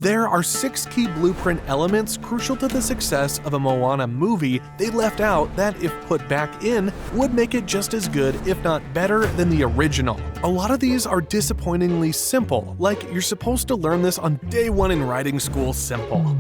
There are 6 key blueprint elements crucial to the success of a Moana movie they left out that, if put back in, would make it just as good, if not better, than the original. A lot of these are disappointingly simple, like you're supposed to learn this on day 1 in writing school simple.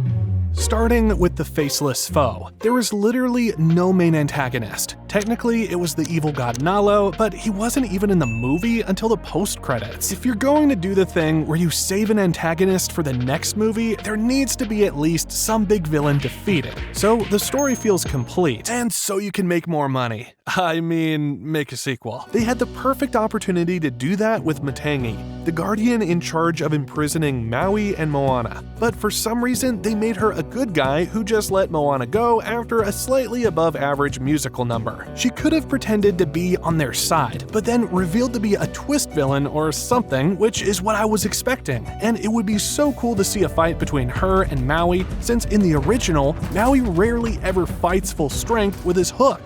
Starting with the faceless foe, there is literally no main antagonist. Technically, it was the evil god Nalo, but he wasn't even in the movie until the post-credits. If you're going to do the thing where you save an antagonist for the next movie, there needs to be at least some big villain defeated, so the story feels complete, and so you can make more money. I mean, make a sequel. They had the perfect opportunity to do that with Matangi, the guardian in charge of imprisoning Maui and Moana, but for some reason they made her a good guy who just let Moana go after a slightly above average musical number. She could have pretended to be on their side, but then revealed to be a twist villain or something, which is what I was expecting. And it would be so cool to see a fight between her and Maui, since in the original, Maui rarely ever fights full strength with his hook.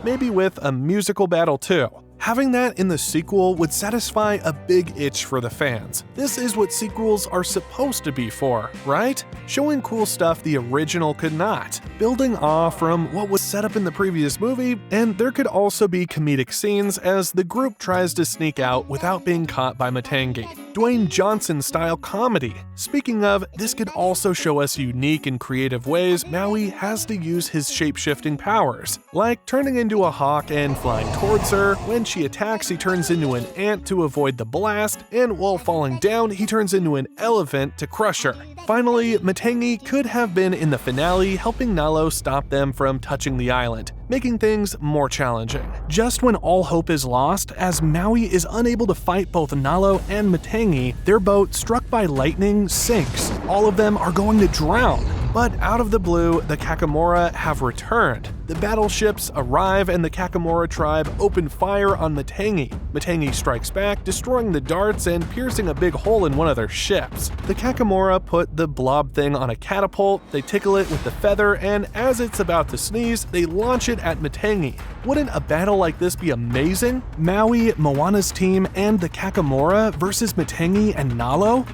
Maybe with a musical battle too. Having that in the sequel would satisfy a big itch for the fans. This is what sequels are supposed to be for, right? Showing cool stuff the original could not, building awe from what was set up in the previous movie, and there could also be comedic scenes as the group tries to sneak out without being caught by Matangi. Dwayne Johnson-style comedy. Speaking of, this could also show us unique and creative ways Maui has to use his shape-shifting powers, like turning into a hawk and flying towards her. When she attacks, he turns into an ant to avoid the blast, and while falling down, he turns into an elephant to crush her. Finally, Matangi could have been in the finale, helping Nalo stop them from touching the island, making things more challenging. Just when all hope is lost, as Maui is unable to fight both Nalo and Matangi, their boat, struck by lightning, sinks. All of them are going to drown. But out of the blue, the Kakamora have returned. The battleships arrive and the Kakamora tribe open fire on Matangi. Matangi strikes back, destroying the darts and piercing a big hole in one of their ships. The Kakamora put the blob thing on a catapult, they tickle it with the feather, and as it's about to sneeze, they launch it at Matangi. Wouldn't a battle like this be amazing? Maui, Moana's team, and the Kakamora versus Matangi and Nalo?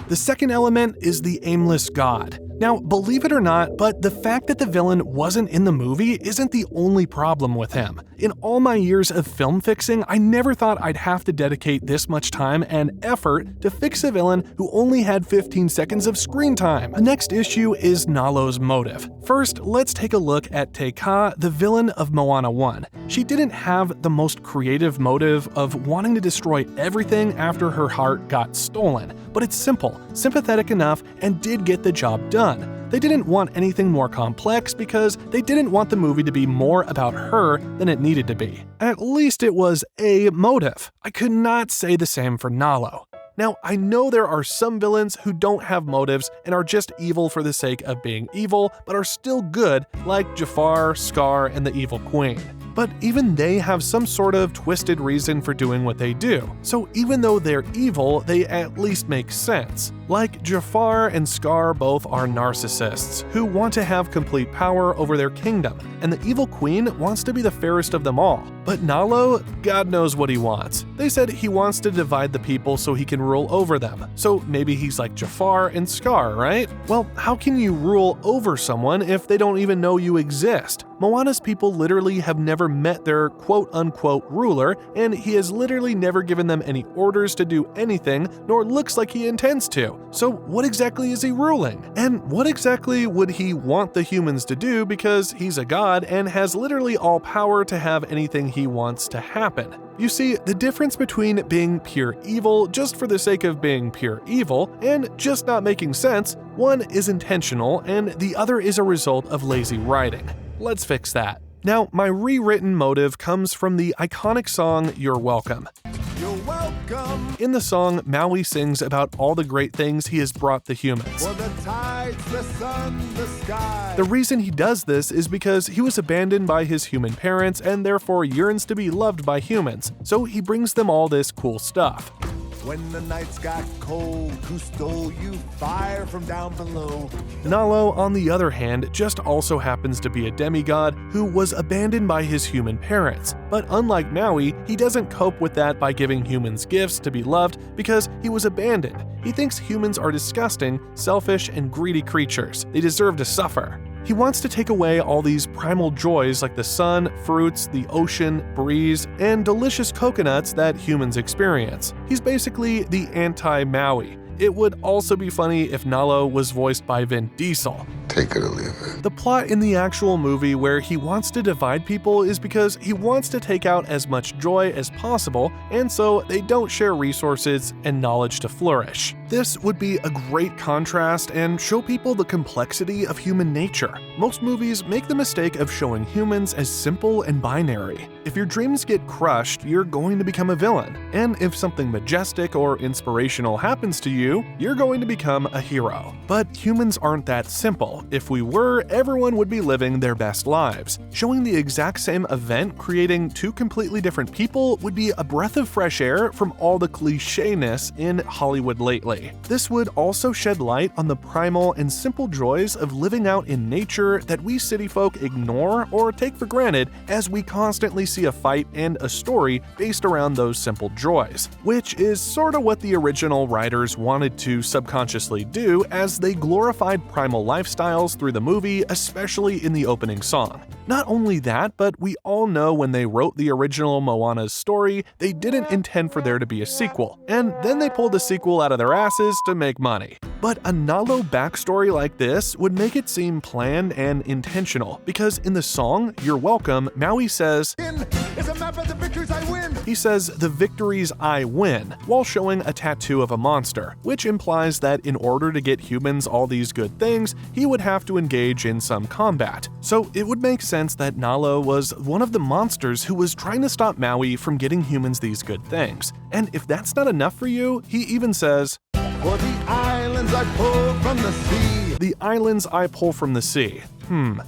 The second element is the aimless god. Now, believe it or not, but the fact that the villain wasn't in the movie isn't the only problem with him. In all my years of film fixing, I never thought I'd have to dedicate this much time and effort to fix a villain who only had 15 seconds of screen time. The next issue is Nalo's motive. First, let's take a look at Te Kā, the villain of Moana 1. She didn't have the most creative motive of wanting to destroy everything after her heart got stolen, but it's simple, sympathetic enough, and did get the job done. They didn't want anything more complex because they didn't want the movie to be more about her than it needed to be. At least it was a motive. I could not say the same for Nalo. Now, I know there are some villains who don't have motives and are just evil for the sake of being evil, but are still good, like Jafar, Scar, and the Evil Queen. But even they have some sort of twisted reason for doing what they do. So even though they're evil, they at least make sense. Like Jafar and Scar both are narcissists who want to have complete power over their kingdom, and the Evil Queen wants to be the fairest of them all. But Nalo, God knows what he wants. They said he wants to divide the people so he can rule over them. So maybe he's like Jafar and Scar, right? Well, how can you rule over someone if they don't even know you exist? Moana's people literally have never met their quote-unquote ruler, and he has literally never given them any orders to do anything, nor looks like he intends to. So what exactly is he ruling? And what exactly would he want the humans to do, because he's a god and has literally all power to have anything he wants to happen? You see, the difference between being pure evil just for the sake of being pure evil and just not making sense, one is intentional and the other is a result of lazy writing. Let's fix that. Now, my rewritten motive comes from the iconic song You're Welcome. You're welcome. In the song, Maui sings about all the great things he has brought the humans. For the tides, the sun, the sky. The reason he does this is because he was abandoned by his human parents and therefore yearns to be loved by humans, so he brings them all this cool stuff. When the nights got cold, who stole you fire from down below? Nalo, on the other hand, just also happens to be a demigod who was abandoned by his human parents. But unlike Maui, he doesn't cope with that by giving humans gifts to be loved because he was abandoned. He thinks humans are disgusting, selfish, and greedy creatures. They deserve to suffer. He wants to take away all these primal joys like the sun, fruits, the ocean, breeze, and delicious coconuts that humans experience. He's basically the anti-Maui. It would also be funny if Nalo was voiced by Vin Diesel. Take it or leave it. The plot in the actual movie where he wants to divide people is because he wants to take out as much joy as possible, and so they don't share resources and knowledge to flourish. This would be a great contrast and show people the complexity of human nature. Most movies make the mistake of showing humans as simple and binary. If your dreams get crushed, you're going to become a villain. And if something majestic or inspirational happens to you, you're going to become a hero. But humans aren't that simple. If we were, everyone would be living their best lives. Showing the exact same event creating two completely different people would be a breath of fresh air from all the clichéness in Hollywood lately. This would also shed light on the primal and simple joys of living out in nature that we city folk ignore or take for granted, as we constantly see a fight and a story based around those simple joys, which is sort of what the original writers wanted to subconsciously do as they glorified primal lifestyles through the movie, especially in the opening song. Not only that, but we all know when they wrote the original Moana's story, they didn't intend for there to be a sequel, and then they pulled a sequel out of their asses to make money. But a Nalo backstory like this would make it seem planned and intentional, because in the song, You're Welcome, Maui says, Is a map of the victories I win. he says, the victories I win, while showing a tattoo of a monster, which implies that in order to get humans all these good things, he would have to engage in some combat. So it would make sense that Nalo was one of the monsters who was trying to stop Maui from getting humans these good things. And if that's not enough for you, he even says, For the islands I pull from the sea. the islands I pull from the sea.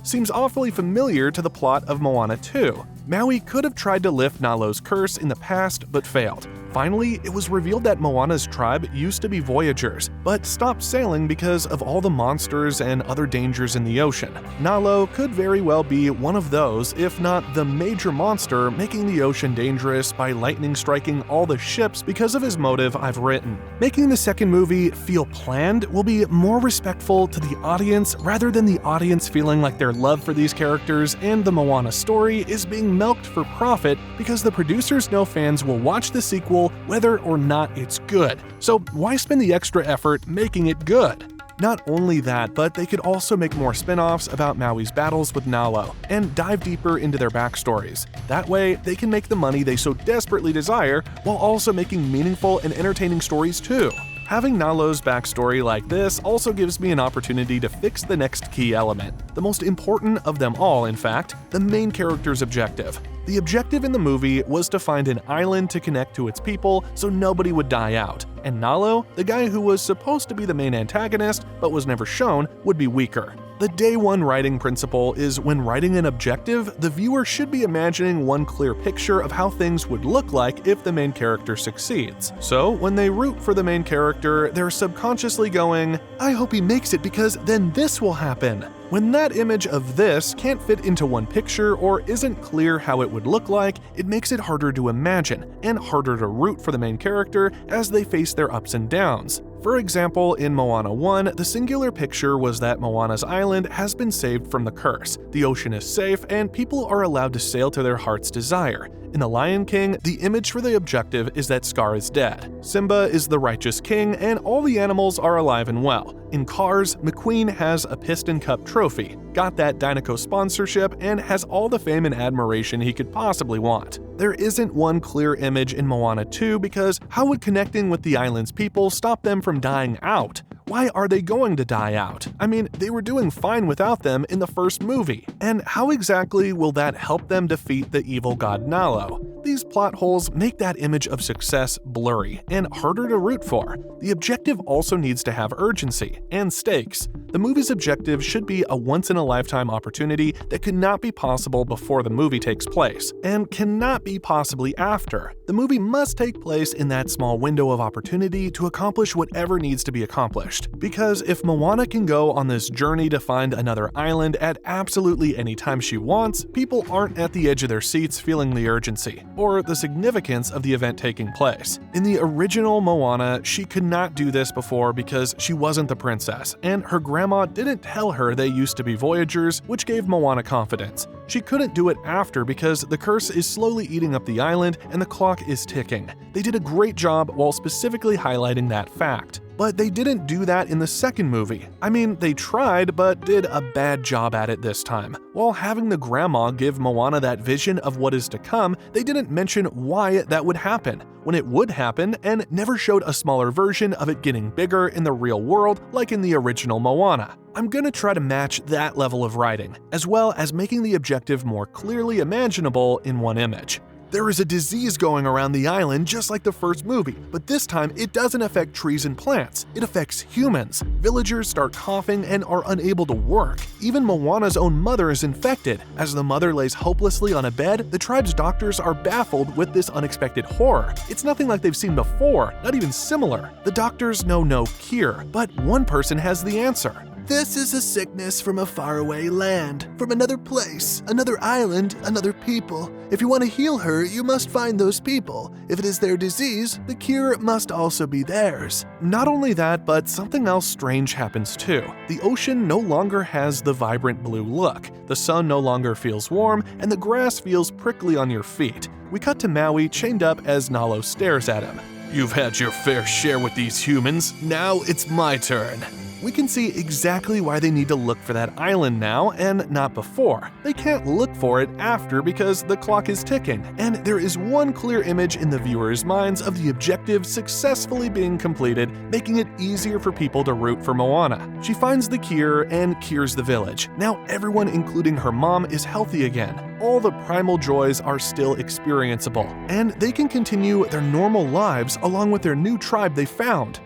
Seems awfully familiar to the plot of Moana 2. Maui could have tried to lift Nalo's curse in the past, but failed. Finally, it was revealed that Moana's tribe used to be voyagers, but stopped sailing because of all the monsters and other dangers in the ocean. Nalo could very well be one of those, if not the major monster making the ocean dangerous by lightning striking all the ships because of his motive I've written. Making the second movie feel planned will be more respectful to the audience rather than the audience feeling like their love for these characters and the Moana story is being milked for profit because the producers know fans will watch the sequel whether or not it's good. So why spend the extra effort making it good? Not only that, but they could also make more spin-offs about Maui's battles with Nalo and dive deeper into their backstories. That way, they can make the money they so desperately desire while also making meaningful and entertaining stories too. Having Nalo's backstory like this also gives me an opportunity to fix the next key element. The most important of them all, in fact, the main character's objective. The objective in the movie was to find an island to connect to its people so nobody would die out, and Nalo, the guy who was supposed to be the main antagonist but was never shown, would be weaker. The day one writing principle is when writing an objective, the viewer should be imagining one clear picture of how things would look like if the main character succeeds. So when they root for the main character, they're subconsciously going, I hope he makes it because then this will happen. When that image of this can't fit into one picture or isn't clear how it would look like, it makes it harder to imagine and harder to root for the main character as they face their ups and downs. For example, in Moana 1, the singular picture was that Moana's island has been saved from the curse, the ocean is safe, and people are allowed to sail to their heart's desire. In The Lion King, the image for the objective is that Scar is dead. Simba is the righteous king, and all the animals are alive and well. In Cars, McQueen has a Piston Cup trophy, got that Dynaco sponsorship, and has all the fame and admiration he could possibly want. There isn't one clear image in Moana 2 because how would connecting with the island's people stop them from dying out? Why are they going to die out? I mean, they were doing fine without them in the first movie. And how exactly will that help them defeat the evil god Nalo? These plot holes make that image of success blurry and harder to root for. The objective also needs to have urgency and stakes. The movie's objective should be a once-in-a-lifetime opportunity that could not be possible before the movie takes place, and cannot be possibly after. The movie must take place in that small window of opportunity to accomplish whatever needs to be accomplished. Because if Moana can go on this journey to find another island at absolutely any time she wants, people aren't at the edge of their seats feeling the urgency, or the significance of the event taking place. In the original Moana, she could not do this before because she wasn't the princess, and her grandma didn't tell her they used to be voyagers, which gave Moana confidence. She couldn't do it after because the curse is slowly eating up the island and the clock is ticking. They did a great job while specifically highlighting that fact. But they didn't do that in the second movie. I mean, they tried, but did a bad job at it this time. While having the grandma give Moana that vision of what is to come, they didn't mention why that would happen, when it would happen, and never showed a smaller version of it getting bigger in the real world like in the original Moana. I'm gonna try to match that level of writing, as well as making the objective more clearly imaginable in one image. There is a disease going around the island just like the first movie, but this time it doesn't affect trees and plants, it affects humans. Villagers start coughing and are unable to work. Even Moana's own mother is infected. As the mother lays hopelessly on a bed, the tribe's doctors are baffled with this unexpected horror. It's nothing like they've seen before, not even similar. The doctors know no cure, but one person has the answer. This is a sickness from a faraway land, from another place, another island, another people. If you want to heal her, you must find those people. If it is their disease, the cure must also be theirs. Not only that, but something else strange happens too. The ocean no longer has the vibrant blue look, the sun no longer feels warm, and the grass feels prickly on your feet. We cut to Maui chained up as Nalo stares at him. You've had your fair share with these humans. Now it's my turn. We can see exactly why they need to look for that island now and not before. They can't look for it after because the clock is ticking, and there is one clear image in the viewers' minds of the objective successfully being completed, making it easier for people to root for Moana. She finds the cure and cures the village. Now everyone, including her mom, is healthy again. All the primal joys are still experienceable, and they can continue their normal lives along with their new tribe they found.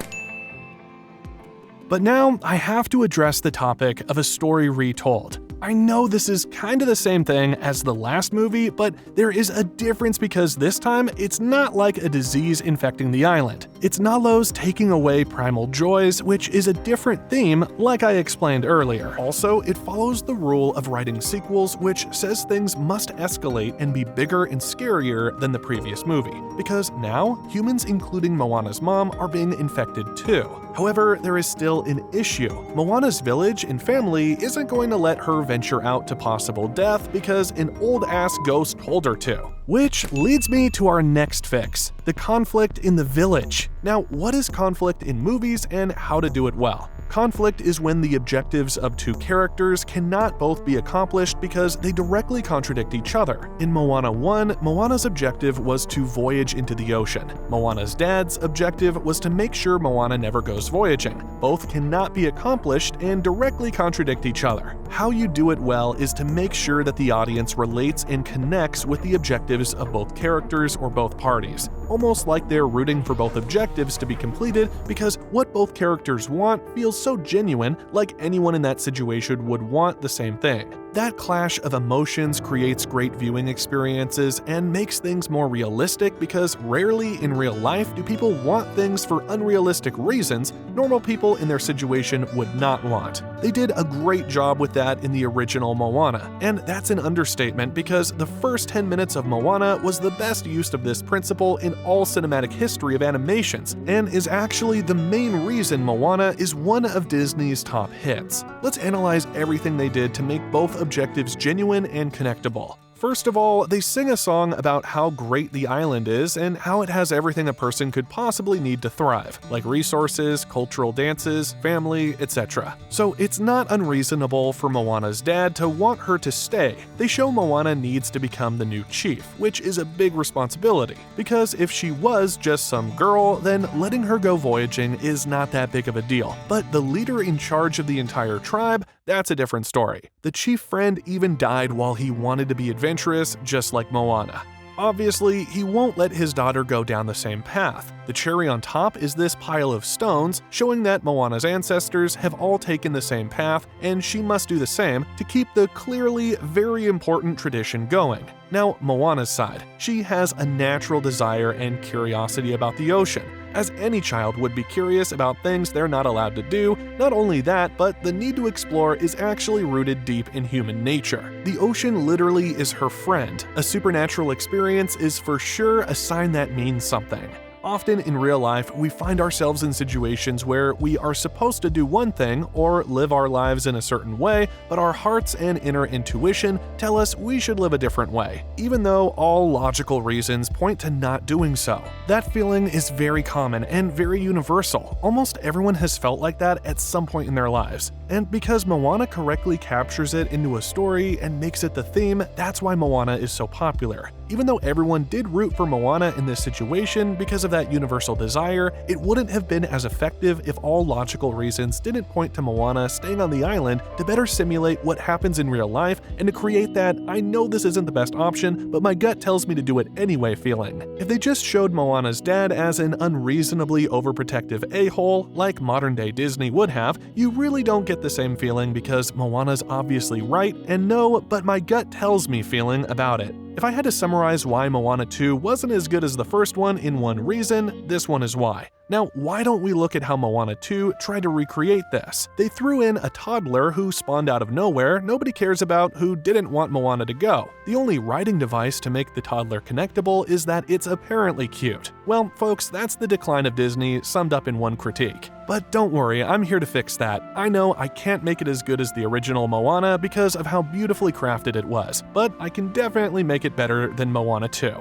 But now I have to address the topic of a story retold. I know this is kind of the same thing as the last movie, but there is a difference because this time it's not like a disease infecting the island. It's Nalo's taking away primal joys, which is a different theme like I explained earlier. Also, it follows the rule of writing sequels, which says things must escalate and be bigger and scarier than the previous movie, because now humans, including Moana's mom, are being infected too. However, there is still an issue. Moana's village and family isn't going to let her venture out to possible death because an old-ass ghost told her to. Which leads me to our next fix, the conflict in the village. Now, what is conflict in movies and how to do it well? Conflict is when the objectives of two characters cannot both be accomplished because they directly contradict each other. In Moana 1, Moana's objective was to voyage into the ocean. Moana's dad's objective was to make sure Moana never goes voyaging. Both cannot be accomplished and directly contradict each other. How you do it well is to make sure that the audience relates and connects with the objectives of both characters or both parties, almost like they're rooting for both objectives to be completed because what both characters want feels so genuine, like anyone in that situation would want the same thing. That clash of emotions creates great viewing experiences and makes things more realistic because rarely in real life do people want things for unrealistic reasons normal people in their situation would not want. They did a great job with that in the original Moana, and that's an understatement because the first 10 minutes of Moana was the best use of this principle in all cinematic history of animations, and is actually the main reason Moana is one of Disney's top hits. Let's analyze everything they did to make both objectives genuine and connectable. First of all, they sing a song about how great the island is and how it has everything a person could possibly need to thrive, like resources, cultural dances, family, etc. So it's not unreasonable for Moana's dad to want her to stay. They show Moana needs to become the new chief, which is a big responsibility, because if she was just some girl, then letting her go voyaging is not that big of a deal. But the leader in charge of the entire tribe, that's a different story. The chief friend even died while he wanted to be adventurous, just like Moana. Obviously, he won't let his daughter go down the same path. The cherry on top is this pile of stones, showing that Moana's ancestors have all taken the same path, and she must do the same to keep the clearly very important tradition going. Now, Moana's side. She has a natural desire and curiosity about the ocean, as any child would be curious about things they're not allowed to do. Not only that, but the need to explore is actually rooted deep in human nature. The ocean literally is her friend. A supernatural experience is for sure a sign that means something. Often in real life, we find ourselves in situations where we are supposed to do one thing or live our lives in a certain way, but our hearts and inner intuition tell us we should live a different way, even though all logical reasons point to not doing so. That feeling is very common and very universal. Almost everyone has felt like that at some point in their lives. And because Moana correctly captures it into a story and makes it the theme, that's why Moana is so popular. Even though everyone did root for Moana in this situation because of that universal desire, it wouldn't have been as effective if all logical reasons didn't point to Moana staying on the island to better simulate what happens in real life and to create that "I know this isn't the best option, but my gut tells me to do it anyway" feeling. If they just showed Moana's dad as an unreasonably overprotective a-hole, like modern-day Disney would have, you really don't get the same feeling because Moana's obviously right and no, but my gut tells me feeling about it. If I had to summarize why Moana 2 wasn't as good as the first one in one reason, this one is why. Now, why don't we look at how Moana 2 tried to recreate this? They threw in a toddler who spawned out of nowhere nobody cares about who didn't want Moana to go. The only writing device to make the toddler connectable is that it's apparently cute. Well, folks, that's the decline of Disney summed up in one critique. But don't worry, I'm here to fix that. I know I can't make it as good as the original Moana because of how beautifully crafted it was, but I can definitely make it better than Moana 2.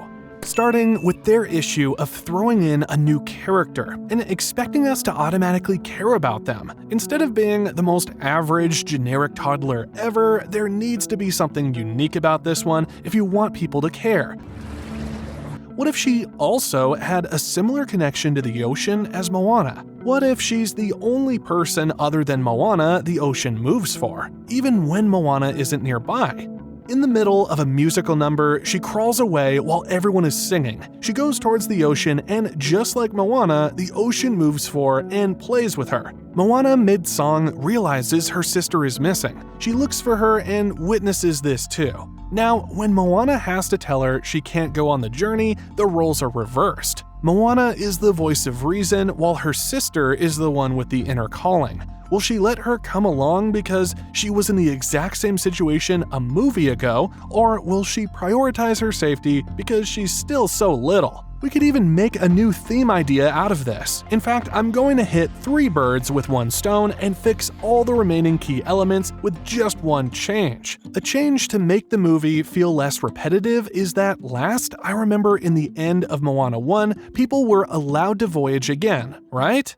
Starting with their issue of throwing in a new character and expecting us to automatically care about them. Instead of being the most average, generic toddler ever, there needs to be something unique about this one if you want people to care. What if she also had a similar connection to the ocean as Moana? What if she's the only person other than Moana the ocean moves for, even when Moana isn't nearby? In the middle of a musical number, she crawls away while everyone is singing. She goes towards the ocean, and just like Moana, the ocean moves for and plays with her. Moana, mid-song, realizes her sister is missing. She looks for her and witnesses this too. Now, when Moana has to tell her she can't go on the journey, the roles are reversed. Moana is the voice of reason, while her sister is the one with the inner calling. Will she let her come along because she was in the exact same situation a movie ago, or will she prioritize her safety because she's still so little? We could even make a new theme idea out of this. In fact, I'm going to hit 3 birds with 1 stone and fix all the remaining key elements with just one change. A change to make the movie feel less repetitive is that last I remember in the end of Moana 1, people were allowed to voyage again, right?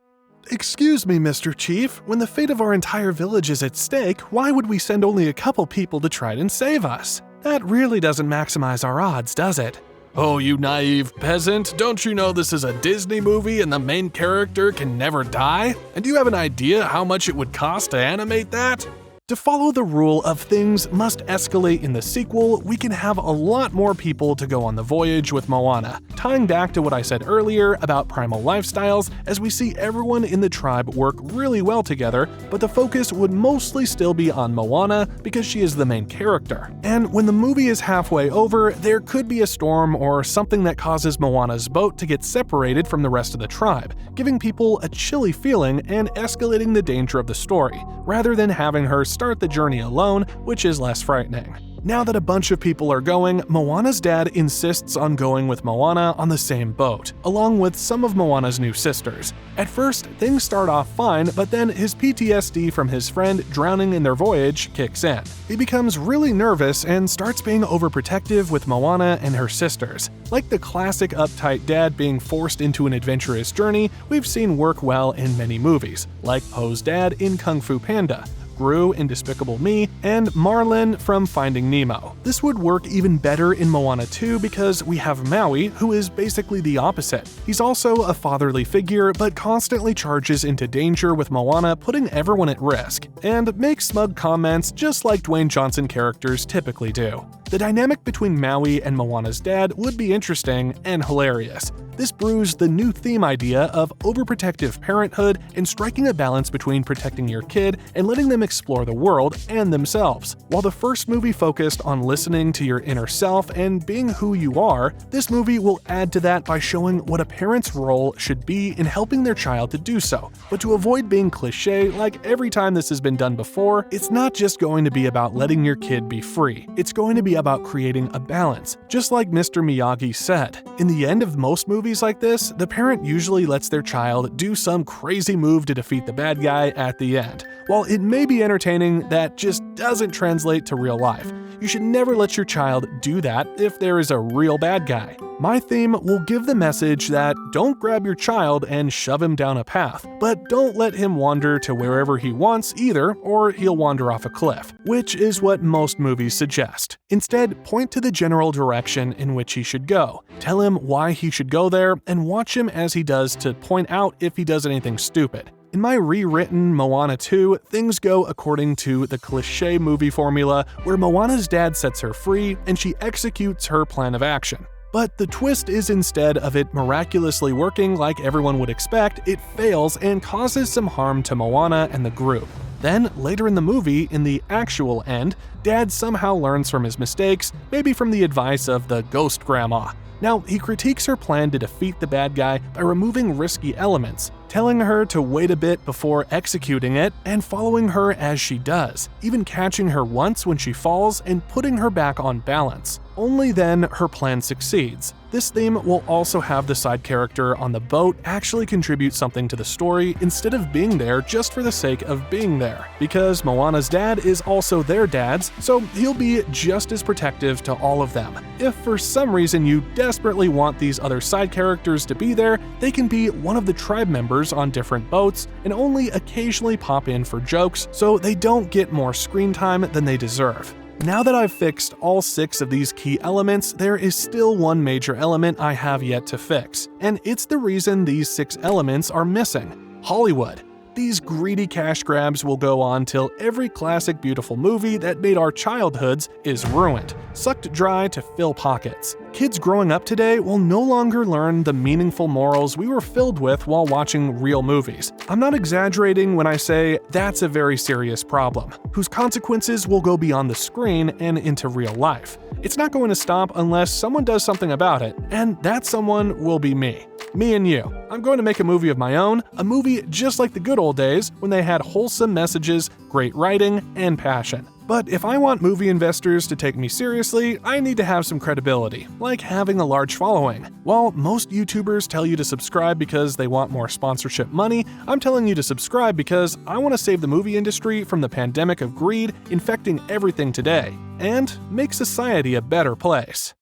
Excuse me, Mr. Chief, when the fate of our entire village is at stake, why would we send only a couple people to try and save us? That really doesn't maximize our odds, does it? Oh, you naive peasant, don't you know this is a Disney movie and the main character can never die? And do you have an idea how much it would cost to animate that? To follow the rule of things must escalate in the sequel, we can have a lot more people to go on the voyage with Moana, tying back to what I said earlier about primal lifestyles, as we see everyone in the tribe work really well together, but the focus would mostly still be on Moana because she is the main character. And when the movie is halfway over, there could be a storm or something that causes Moana's boat to get separated from the rest of the tribe, giving people a chilly feeling and escalating the danger of the story, rather than having her start the journey alone, which is less frightening. Now that a bunch of people are going, Moana's dad insists on going with Moana on the same boat, along with some of Moana's new sisters. At first, things start off fine, but then his PTSD from his friend drowning in their voyage kicks in. He becomes really nervous and starts being overprotective with Moana and her sisters. Like the classic uptight dad being forced into an adventurous journey we've seen work well in many movies, like Poe's dad in Kung Fu Panda, Gru in Despicable Me, and Marlin from Finding Nemo. This would work even better in Moana 2 because we have Maui, who is basically the opposite. He's also a fatherly figure, but constantly charges into danger with Moana, putting everyone at risk, and makes smug comments just like Dwayne Johnson characters typically do. The dynamic between Maui and Moana's dad would be interesting and hilarious. This brews the new theme idea of overprotective parenthood and striking a balance between protecting your kid and letting them explore the world and themselves. While the first movie focused on listening to your inner self and being who you are, this movie will add to that by showing what a parent's role should be in helping their child to do so. But to avoid being cliche like every time this has been done before, it's not just going to be about letting your kid be free. It's going to be about creating a balance. Just like Mr. Miyagi said, in the end of most movies like this, the parent usually lets their child do some crazy move to defeat the bad guy at the end. While it may be entertaining, that just doesn't translate to real life. You should never let your child do that if there is a real bad guy. My theme will give the message that don't grab your child and shove him down a path, but don't let him wander to wherever he wants either, or he'll wander off a cliff, which is what most movies suggest. Instead, point to the general direction in which he should go. Tell him why he should go there, and watch him as he does to point out if he does anything stupid. In my rewritten Moana 2, things go according to the cliché movie formula where Moana's dad sets her free and she executes her plan of action. But the twist is instead of it miraculously working like everyone would expect, it fails and causes some harm to Moana and the group. Then, later in the movie, in the actual end, Dad somehow learns from his mistakes, maybe from the advice of the ghost grandma. Now, he critiques her plan to defeat the bad guy by removing risky elements, telling her to wait a bit before executing it, and following her as she does, even catching her once when she falls and putting her back on balance. Only then her plan succeeds. This theme will also have the side character on the boat actually contribute something to the story instead of being there just for the sake of being there, because Moana's dad is also their dad's, so he'll be just as protective to all of them. If for some reason you desperately want these other side characters to be there, they can be one of the tribe members on different boats and only occasionally pop in for jokes so they don't get more screen time than they deserve. Now that I've fixed all 6 of these key elements, there is still one major element I have yet to fix, and it's the reason these 6 elements are missing: Hollywood. These greedy cash grabs will go on till every classic beautiful movie that made our childhoods is ruined, sucked dry to fill pockets. Kids growing up today will no longer learn the meaningful morals we were filled with while watching real movies. I'm not exaggerating when I say that's a very serious problem, whose consequences will go beyond the screen and into real life. It's not going to stop unless someone does something about it, and that someone will be me. Me and you. I'm going to make a movie of my own, a movie just like the good old days when they had wholesome messages, great writing, and passion. But if I want movie investors to take me seriously, I need to have some credibility, like having a large following. While most YouTubers tell you to subscribe because they want more sponsorship money, I'm telling you to subscribe because I want to save the movie industry from the pandemic of greed infecting everything today, and make society a better place.